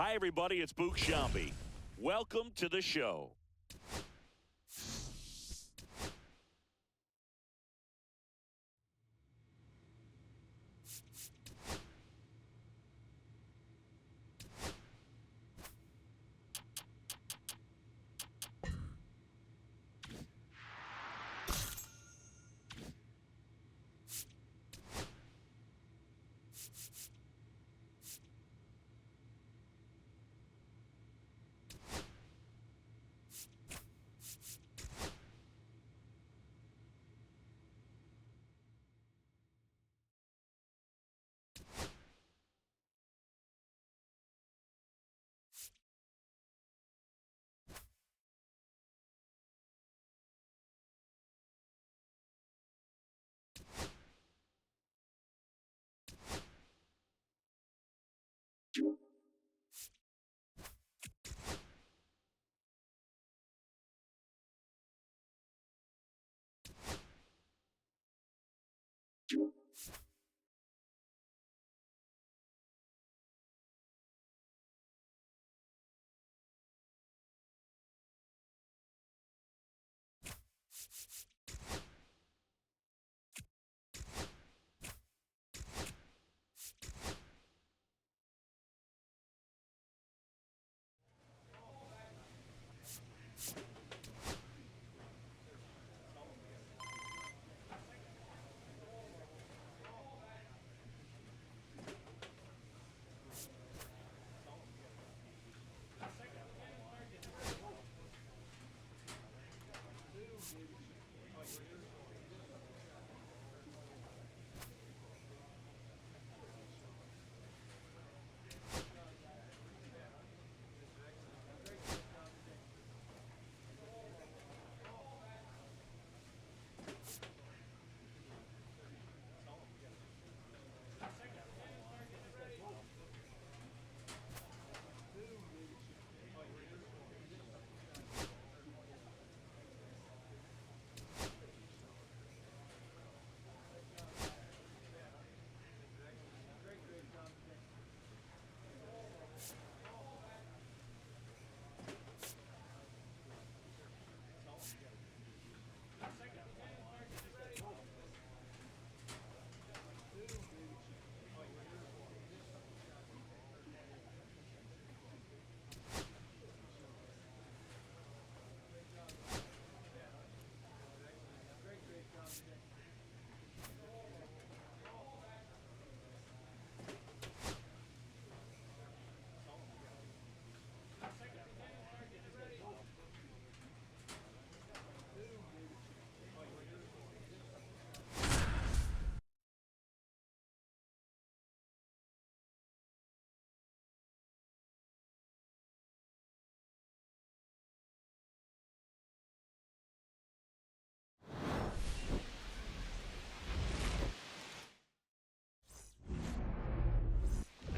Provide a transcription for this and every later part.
Hi, everybody. It's Boog Sciambi. Welcome to the show.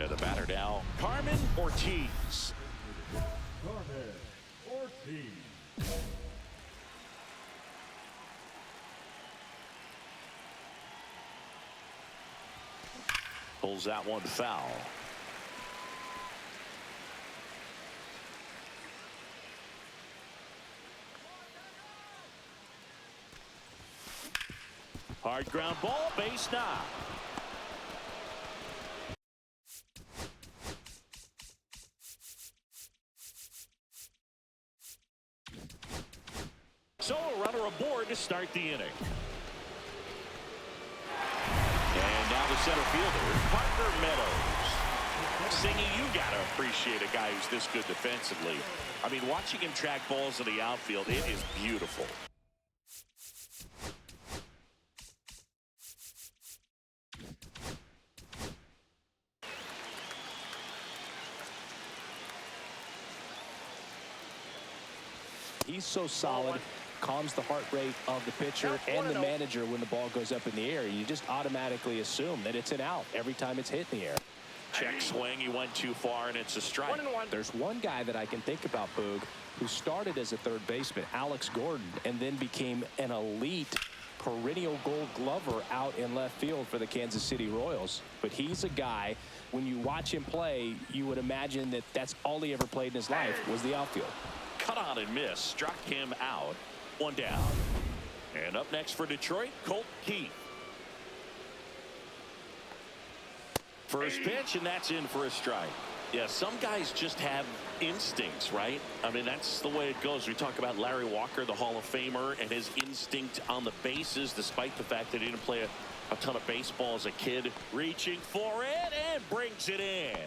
The batter now, Carmen Ortiz. Carmen Ortiz. Pulls that one foul. Hard ground ball, base knock. So a runner aboard to start the inning. And now the center fielder, Parker Meadows. Singing, you got to appreciate a guy who's this good defensively. I mean, watching him track balls in the outfield, it is beautiful. He's so solid, calms the heart rate of the pitcher and the manager when the ball goes up in the air. You just automatically assume that it's an out every time it's hit in the air. Check swing, he went too far, and it's a strike. There's one guy that I can think about, Boog, who started as a third baseman, Alex Gordon, and then became an elite perennial gold glover out in left field for the Kansas City Royals. But he's a guy, when you watch him play, you would imagine that that's all he ever played in his life was the outfield. Cut on and miss. Struck him out. One down. And up next for Detroit, Colt Keith. First pitch, and that's in for a strike. Yeah, some guys just have instincts, right? I mean, that's the way it goes. We talk about Larry Walker, the Hall of Famer, and his instinct on the bases, despite the fact that he didn't play a ton of baseball as a kid. Reaching for it and brings it in.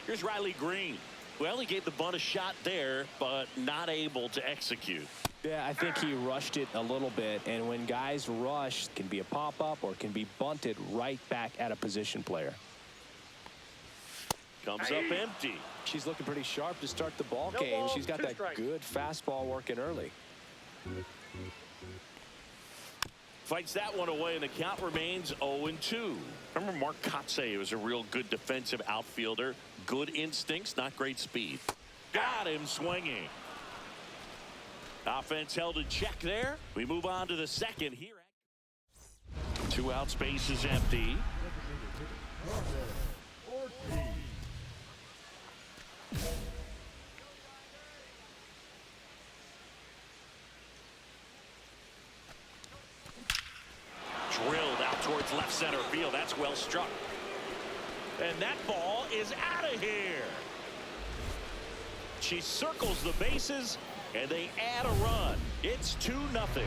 Here's Riley Green. Well, he gave the bunt a shot there, but not able to execute. Yeah, I think he rushed it a little bit, and when guys rush, it can be a pop-up or can be bunted right back at a position player. Comes up empty. She's looking pretty sharp to start the ball game. She's got that good fastball working early. Fights that one away, and the count remains 0-2. Remember Mark Kotsay was a real good defensive outfielder. Good instincts, not great speed. Got him swinging. Offense held in check there. We move on to the second here. 2 outs, base is empty. Drilled out towards left center field. That's well struck. And that ball is out of here. She circles the bases, and they add a run. It's 2-0.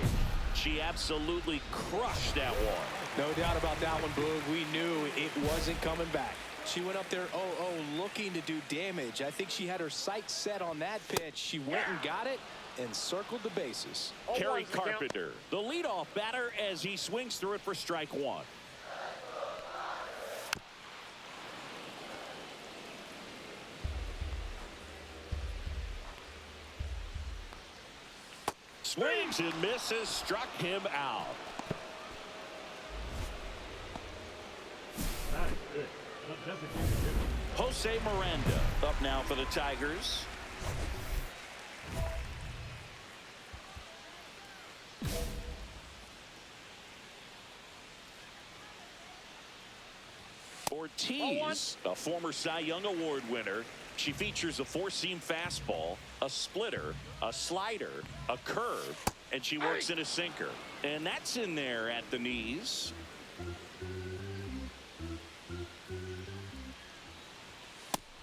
She absolutely crushed that one. No doubt about that one, Boog. We knew it wasn't coming back. She went up there 0-0 looking to do damage. I think she had her sights set on that pitch. She went and got it and circled the bases. Kerry Carpenter, the leadoff batter, as he swings through it for strike one. Swings and misses, struck him out. Jose Miranda up now for the Tigers. Ortiz, a former Cy Young Award winner. She features a four-seam fastball, a splitter, a slider, a curve, and she works in a sinker. And that's in there at the knees.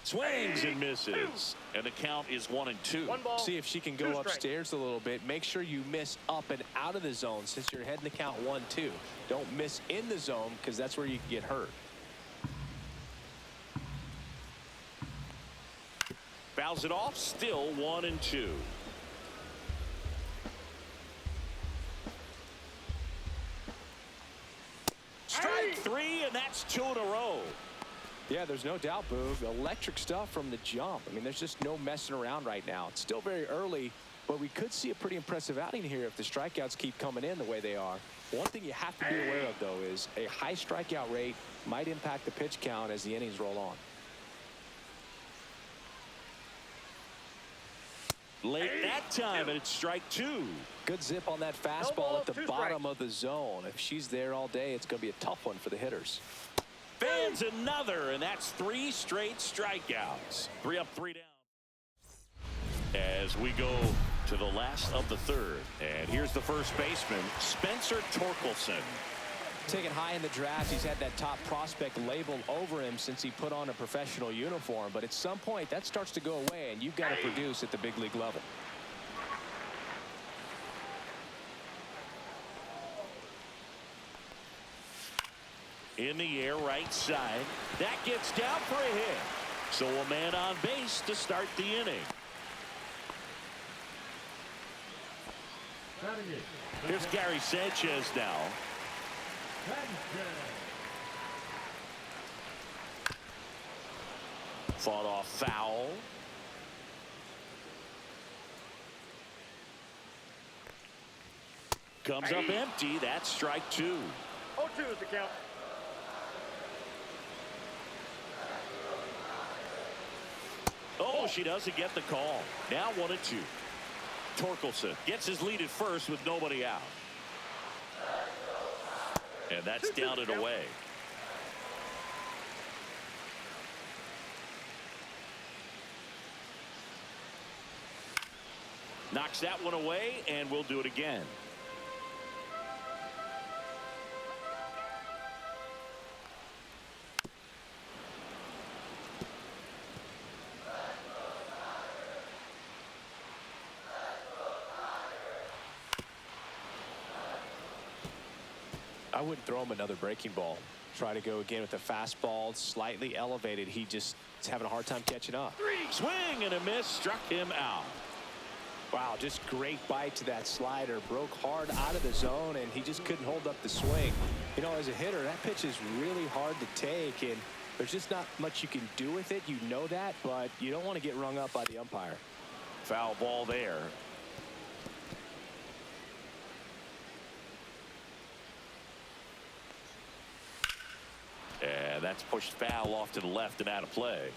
Swings and misses. And the count is 1-2. See if she can go upstairs a little bit. Make sure you miss up and out of the zone since you're heading the count 1-2. Don't miss in the zone because that's where you can get hurt. Fouls it off, still 1-2. Strike three, and that's 2 in a row. Yeah, there's no doubt, Boog. Electric stuff from the jump. I mean, there's just no messing around right now. It's still very early, but we could see a pretty impressive outing here if the strikeouts keep coming in the way they are. One thing you have to be aware of, though, is a high strikeout rate might impact the pitch count as the innings roll on. Late that time, and it's strike two. Good zip on that fastball at the bottom of the zone. If she's there all day, it's going to be a tough one for the hitters. Fans another, and that's 3 straight strikeouts. 3 up, 3 down. As we go to the last of the third, and here's the first baseman, Spencer Torkelson. Taken high in the draft, he's had that top prospect label over him since he put on a professional uniform. But at some point, that starts to go away, and you've got to produce at the big league level. In the air, right side. That gets down for a hit. So a man on base to start the inning. Here's Gary Sanchez now. Fought off foul. Comes up empty. That's strike two. 0-2 is the count. Oh, she doesn't get the call. Now 1-2. Torkelson gets his lead at first with nobody out. And that's down and away. Knocks that one away, and we'll do it again. I wouldn't throw him another breaking ball. Try to go again with the fastball, slightly elevated. He just is having a hard time catching up. Swing and a miss, struck him out. Wow, just great bite to that slider. Broke hard out of the zone, and he just couldn't hold up the swing. You know, as a hitter, that pitch is really hard to take, and there's just not much you can do with it. You know that, but you don't want to get rung up by the umpire. Foul ball there. And that's pushed foul off to the left and out of play.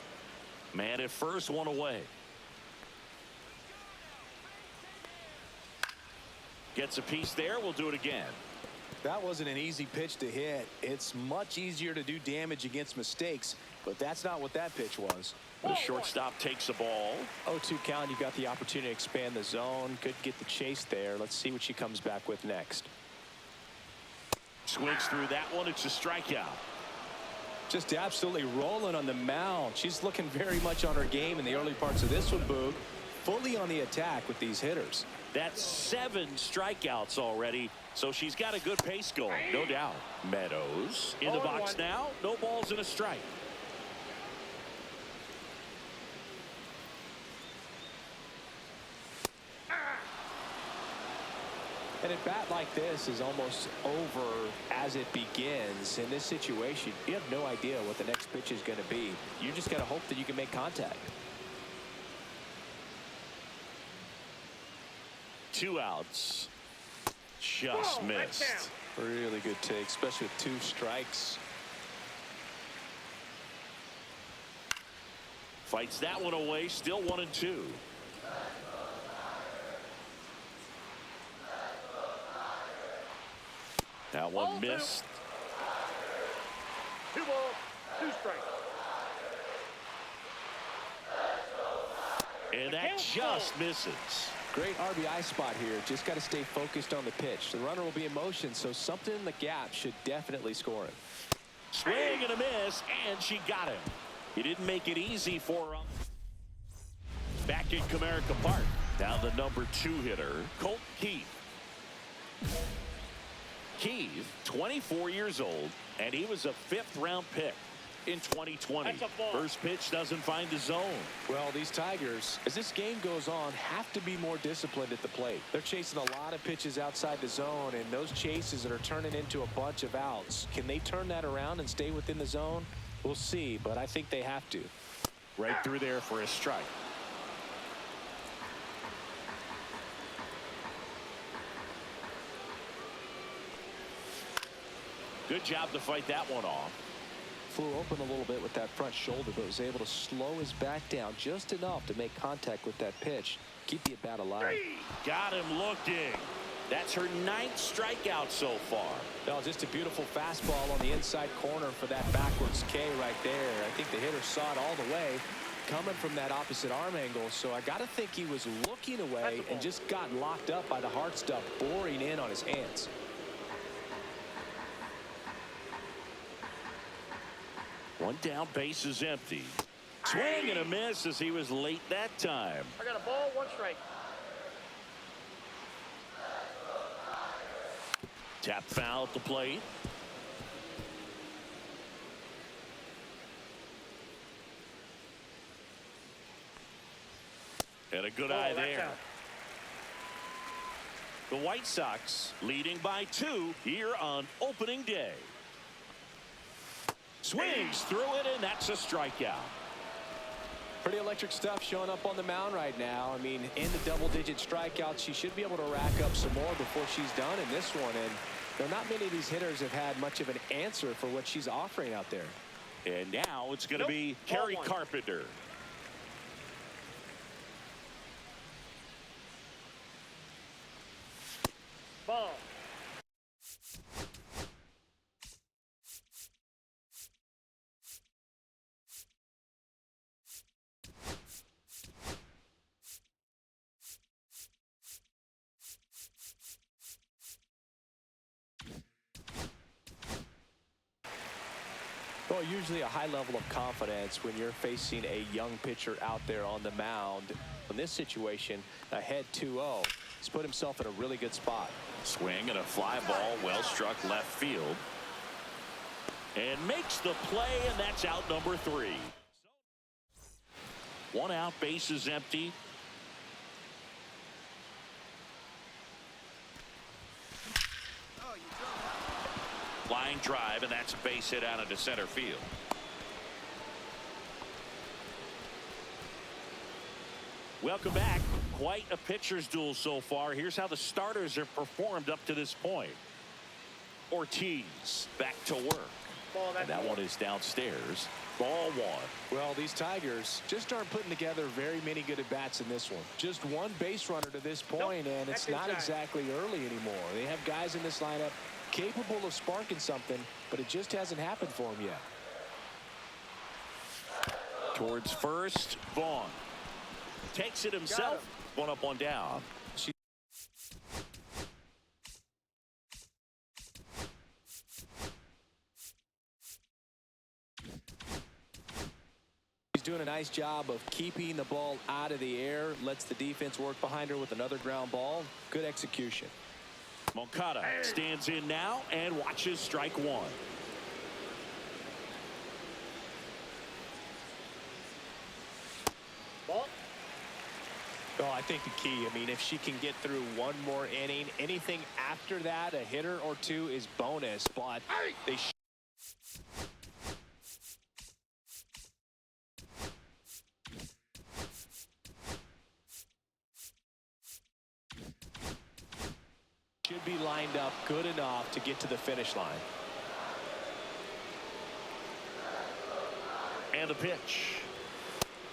Man at first, one away. Gets a piece there. We'll do it again. That wasn't an easy pitch to hit. It's much easier to do damage against mistakes, but that's not what that pitch was. The shortstop takes the ball. 0-2 count. You've got the opportunity to expand the zone. Could get the chase there. Let's see what she comes back with next. Swings through that one. It's a strikeout. Just absolutely rolling on the mound. She's looking very much on her game in the early parts of this one, Boog. Fully on the attack with these hitters. That's 7 strikeouts already, so she's got a good pace going, no doubt. Meadows in the box now. No balls and a strike. And a bat like this is almost over as it begins. In this situation, you have no idea what the next pitch is going to be. You just got to hope that you can make contact. 2 outs. Just missed. Really good take, especially with 2 strikes. Fights that one away. Still 1-2. That one missed. 2 balls, 2 strikes. And that just misses. Great RBI spot here. Just got to stay focused on the pitch. The runner will be in motion, so something in the gap should definitely score him. Swing and a miss, and she got him. He didn't make it easy for him. Back in Comerica Park. Now the number 2 hitter, Colt Keith. Keith, 24 years old, and he was a 5th-round pick in 2020. First pitch doesn't find the zone. Well, these Tigers, as this game goes on, have to be more disciplined at the plate. They're chasing a lot of pitches outside the zone, and those chases that are turning into a bunch of outs. Can they turn that around and stay within the zone? We'll see, but I think they have to. Right through there for a strike. Good job to fight that one off. Flew open a little bit with that front shoulder, but was able to slow his back down just enough to make contact with that pitch. Keep the at-bat alive. Got him looking. That's her 9th strikeout so far. No, just a beautiful fastball on the inside corner for that backwards K right there. I think the hitter saw it all the way coming from that opposite arm angle, so I got to think he was looking away and just got locked up by the hard stuff boring in on his hands. One down, base is empty. Swing and a miss as he was late that time. I got a ball, 1 strike. Tap foul at the plate. And a good eye there. Out. The White Sox leading by 2 here on opening day. Swings through it, and that's a strikeout. Pretty electric stuff showing up on the mound right now. I mean, in the double-digit strikeouts, she should be able to rack up some more before she's done in this one. And there are not many of these hitters have had much of an answer for what she's offering out there. And now it's going to be Carrie Carpenter. Ball. Well, usually a high level of confidence when you're facing a young pitcher out there on the mound. In this situation, ahead 2-0. He's put himself in a really good spot. Swing and a fly ball, well struck left field. And makes the play, and that's out number 3. 1 out, bases empty. Line drive, and that's a base hit out into center field. Welcome back. Quite a pitcher's duel so far. Here's how the starters have performed up to this point. Ortiz back to work. And that one is downstairs. Ball 1. Well, these Tigers just aren't putting together very many good at-bats in this one. Just one base runner to this point, and it's not exactly early anymore. They have guys in this lineup capable of sparking something, but it just hasn't happened for them yet. Towards first, Vaughn. Takes it himself. 1 up, 1 down. He's doing a nice job of keeping the ball out of the air. Lets the defense work behind her with another ground ball. Good execution. Moncada stands in now and watches strike 1. Ball. Well, I think the key, I mean, if she can get through one more inning, anything after that, a hitter or 2 is bonus. But they should be lined up good enough to get to the finish line. And the pitch.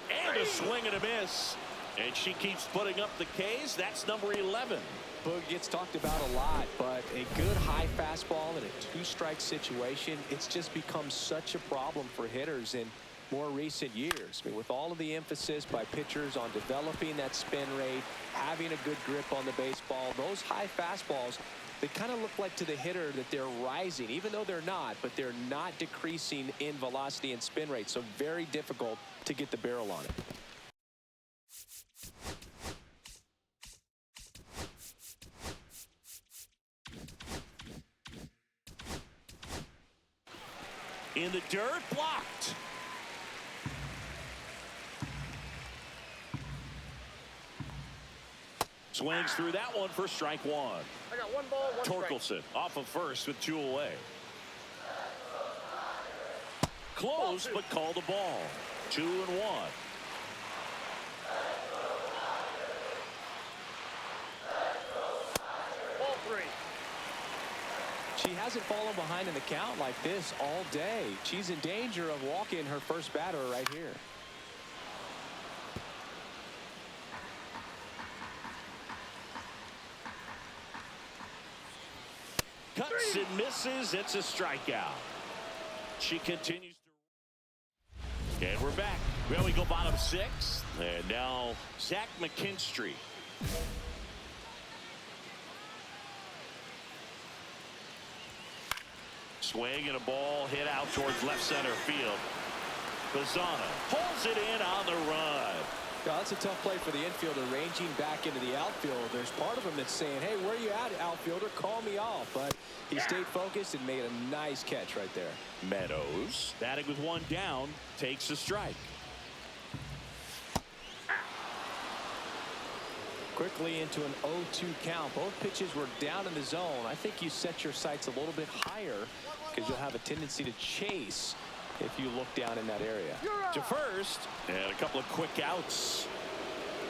And a swing and a miss. And she keeps putting up the Ks. That's number 11. Boog gets talked about a lot, but a good high fastball in a 2-strike situation, it's just become such a problem for hitters in more recent years. I mean, with all of the emphasis by pitchers on developing that spin rate, having a good grip on the baseball, those high fastballs, they kind of look like to the hitter that they're rising, even though they're not, but they're not decreasing in velocity and spin rate. So very difficult to get the barrel on it. In the dirt, blocked. Swings through that one for strike 1. I got 1 ball, 1 strike. Torkelson off of first with 2 away. Close, but called the ball. 2-1. Ball 3. She hasn't fallen behind in the count like this all day. She's in danger of walking her first batter right here. Cuts and misses. It's a strikeout. She continues to. And we're back. Well, we go bottom 6. And now Zach McKinstry. Swing and a ball hit out towards left center field. Pizzana pulls it in on the run. Yeah, that's a tough play for the infielder ranging back into the outfield. There's part of him that's saying, hey, where are you at, outfielder? Call me off. But he stayed focused and made a nice catch right there. Meadows, batting with 1 down, takes a strike. Quickly into an 0-2 count. Both pitches were down in the zone. I think you set your sights a little bit higher because you'll have a tendency to chase if you look down in that area. To first, and a couple of quick outs.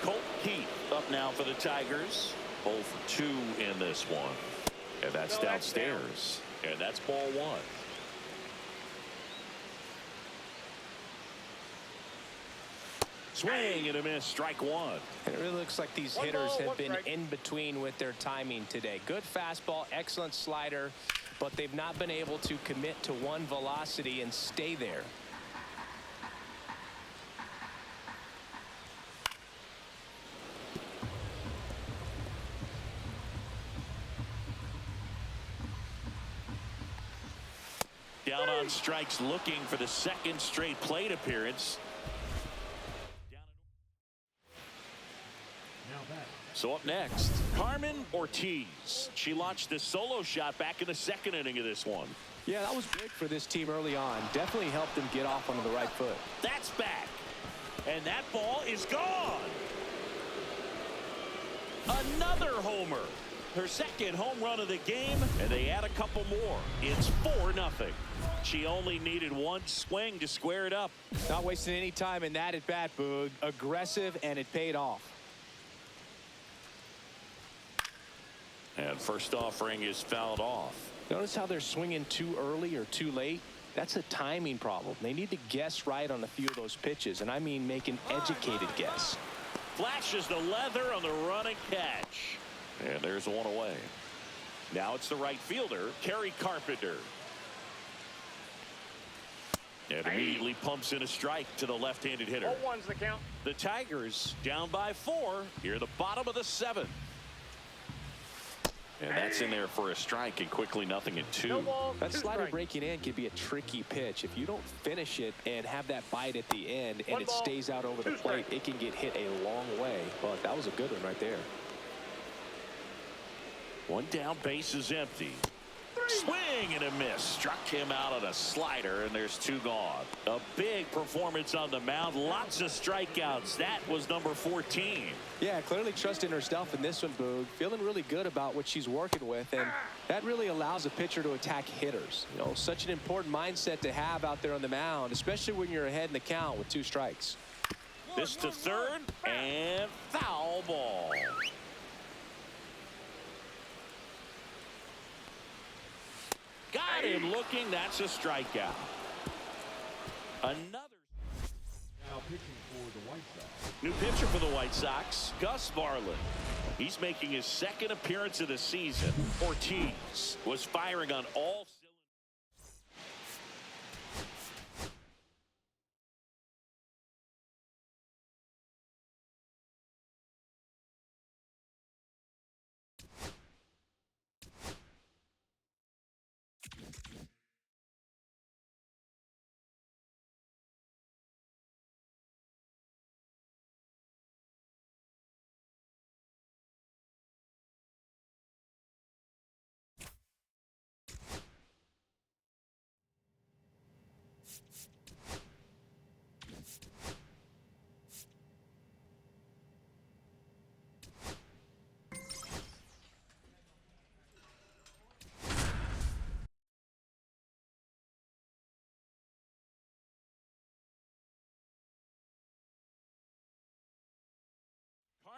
Colt Keith up now for the Tigers. 0 for 2 in this one. And that's downstairs. And that's ball 1. Swing and a miss, strike 1. And it really looks like these hitters have been in between with their timing today. Good fastball, excellent slider, but they've not been able to commit to one velocity and stay there. Down on on strikes, looking for the second straight plate appearance. So up next, Carmen Ortiz. She launched this solo shot back in the second inning of this one. Yeah, that was big for this team early on. Definitely helped them get off onto the right foot. That's back. And that ball is gone. Another homer. Her second home run of the game, and they add a couple more. It's 4-0. She only needed one swing to square it up. Not wasting any time in that at bat, Boog. Aggressive, and it paid off. And first offering is fouled off. Notice how they're swinging too early or too late? That's a timing problem. They need to guess right on a few of those pitches, and I mean make an educated guess. Flashes the leather on the running catch. And there's one away. Now it's the right fielder, Kerry Carpenter. And immediately pumps in a strike to the left-handed hitter. 0-1's the count. The Tigers down by 4 here at the bottom of the 7th. And that's in there for a strike, and quickly 0-2. No ball, That 2 slider strikes. breaking in can be a tricky pitch. If you don't finish it and have that bite at the end and One it ball, stays out over the 2 plate, strikes. it can get hit a long way. But that was a good one right there. One down, base is empty. Swing and a miss. Struck him out on a slider, and there's 2 gone. A big performance on the mound. Lots of strikeouts. That was number 14. Yeah, clearly trusting herself in this one, Boog. Feeling really good about what she's working with, and that really allows a pitcher to attack hitters. You know, such an important mindset to have out there on the mound, especially when you're ahead in the count with 2 strikes. This to third, and foul ball. Got him looking. That's a strikeout. Another. Now pitching for the White Sox. New pitcher for the White Sox, Gus Varland. He's making his second appearance of the season. Ortiz was firing on all cylinders.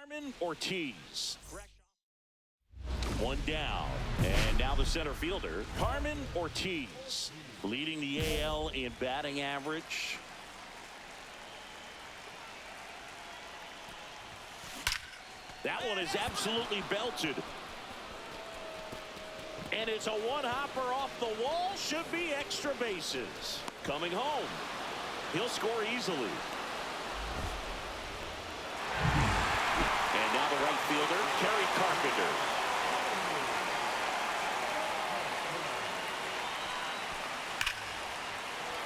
Carmen Ortiz. One down. And now the center fielder, Carmen Ortiz, leading the AL in batting average. That one is absolutely belted. And it's a one-hopper off the wall. Should be extra bases. Coming home. He'll score easily. And now the right fielder, Kerry Carpenter.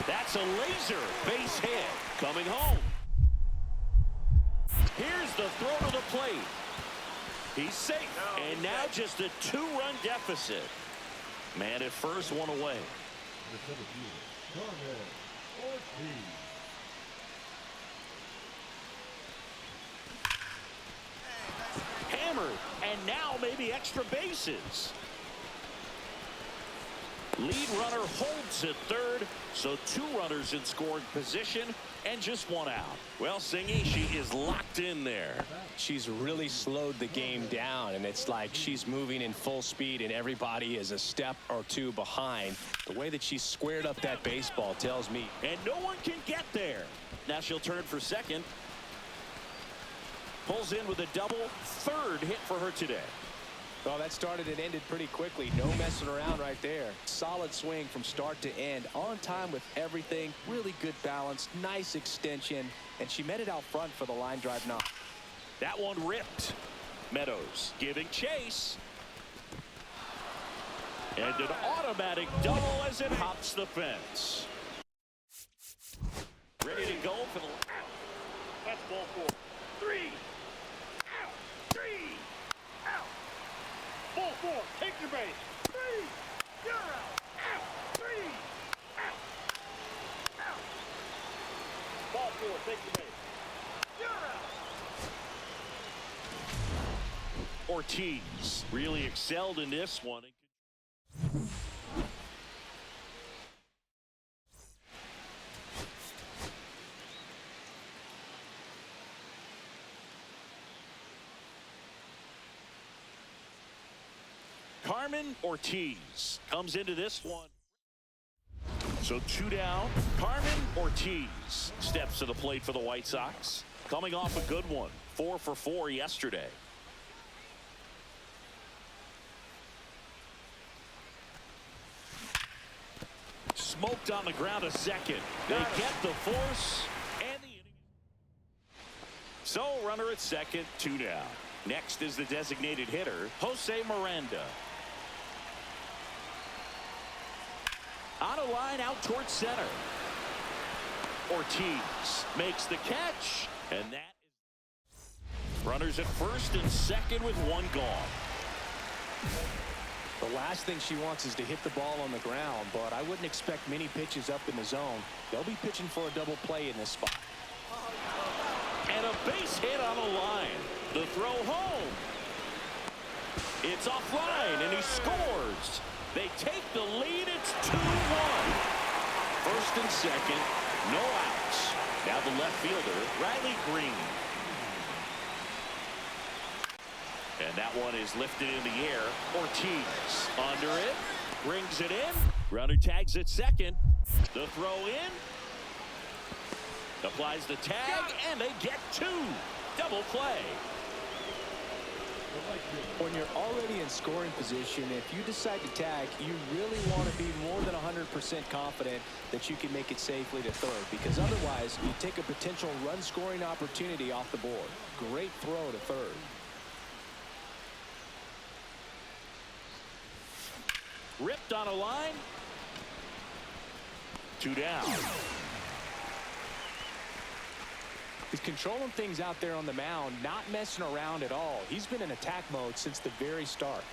That's a laser base hit. Coming home. Here's the throw to the plate. He's safe. And now just a 2-run deficit. Man at first, one away. The center fielder, Carmen Ortiz. Hammered, and now maybe extra bases. Lead runner holds at third, so 2 runners in scoring position and just 1 out. Well, Singy, she is locked in there. She's really slowed the game down, and it's like she's moving in full speed and everybody is a step or 2 behind. The way that she squared up that baseball tells me. And no one can get there. Now she'll turn for second. Pulls in with a double. 3rd hit for her today. Well, that started and ended pretty quickly. No messing around right there. Solid swing from start to end. On time with everything. Really good balance. Nice extension. And she met it out front for the line drive knock. That one ripped. Meadows giving chase. And an automatic double as it hops the fence. Ready to go for the... That's ball 4. 3. Out. 3. Out. Ball 4. Take your base. 3. You're out. Out. 3. Out. Out. Ball 4. Take your base. You're out. Ortiz really excelled in this one. Carmen Ortiz comes into this one. So 2 down. Carmen Ortiz steps to the plate for the White Sox. Coming off a good one. 4 for 4 yesterday. Smoked on the ground a second. They get the force and the inning. So runner at second, 2 down. Next is the designated hitter, Jose Miranda. On a line out towards center. Ortiz makes the catch, and that is runners at first and second with 1 gone. The last thing she wants is to hit the ball on the ground, but I wouldn't expect many pitches up in the zone. They'll be pitching for a double play in this spot. And a base hit on the line. The throw home. It's offline, and he scores. They take the lead. It's 2-1. First and second, no outs. Now the left fielder, Riley Green. And that one is lifted in the air. Ortiz under it, brings it in. Runner tags at second. The throw in. Applies the tag, and they get 2. Double play. When you're already in scoring position, if you decide to tag, you really want to be more than 100% confident that you can make it safely to third, because otherwise you take a potential run scoring opportunity off the board. Great throw to third. Ripped on a line. 2 down. He's controlling things out there on the mound, not messing around at all. He's been in attack mode since the very start.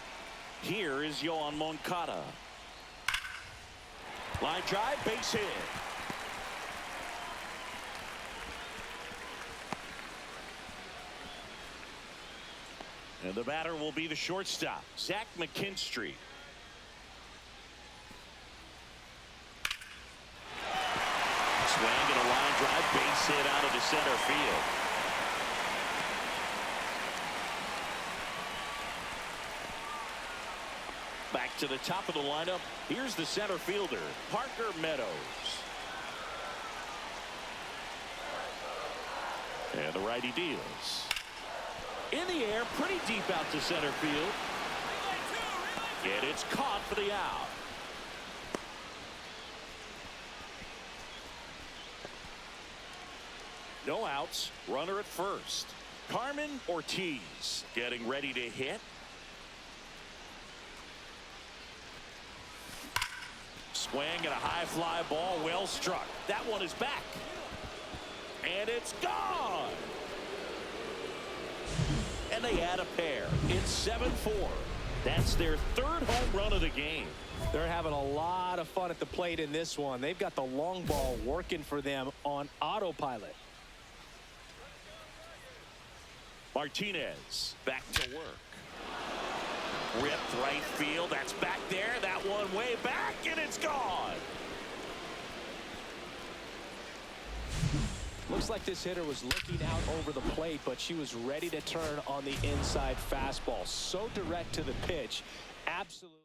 Here is Yoan Moncada. Line drive, base hit. And the batter will be the shortstop, Zach McKinstry. Swing and a line drive, base hit out of the center field. Back to the top of the lineup. Here's the center fielder, Parker Meadows. And the righty deals. In the air, pretty deep out to center field. And it's caught for the out. No outs, runner at first. Carmen Ortiz getting ready to hit. Swing and a high fly ball, well struck. That one is back. And it's gone. And they add a pair. It's 7-4. That's their 3rd home run of the game. They're having a lot of fun at the plate in this one. They've got the long ball working for them on autopilot. Martinez back to work. Ripped right field. That's back there. That one way back, and it's gone. Looks like this hitter was looking out over the plate, but she was ready to turn on the inside fastball. So direct to the pitch. Absolutely.